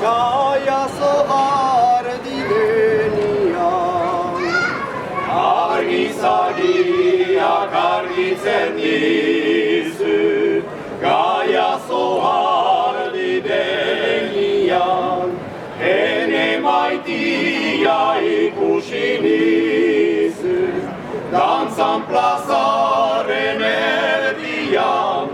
Gaia zohar direnean. Argizagiak argitzen dizut, Gaia zohar direnean. Ene maitia ikusi nizut, dantzan plazaren erdian,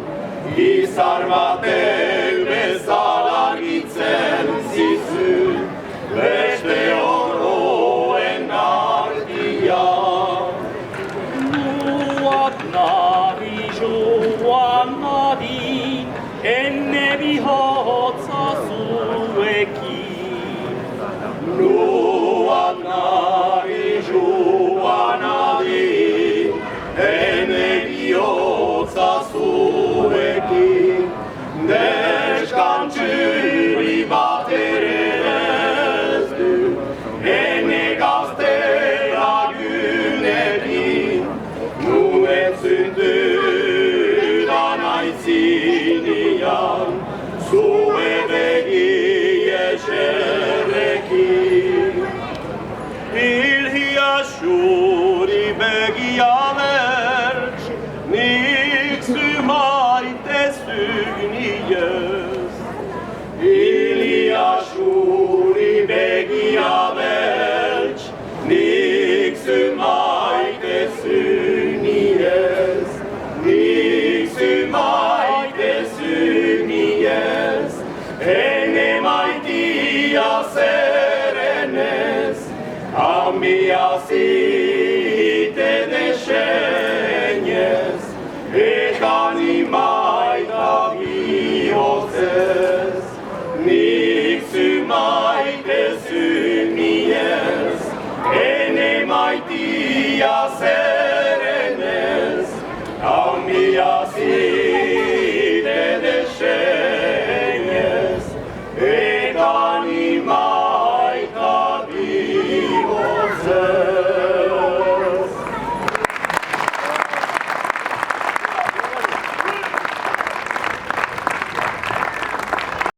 izar batek bezala argitzen zizut, beste oroen ardian. Nuak nahi joan nadi, enne bihotza zuekin. Nuak nahi joan nadi, ene bihotza zuekin. Deskantxuri bat ere ez du, ene gazte lagunekin. Nuen zuntudan aitzinean, zue begi eserrekin. Ilhia xuri begia lertx, nik zu maite zugniez. Ilia xuri begia beltx, nik zu maite zuniez. Nik zu maite zuniez, ene maitia zerenez, ambia zite desenez, ekan imaita bihotzez. Nik zu maite zuniez, ene maitia zerenez,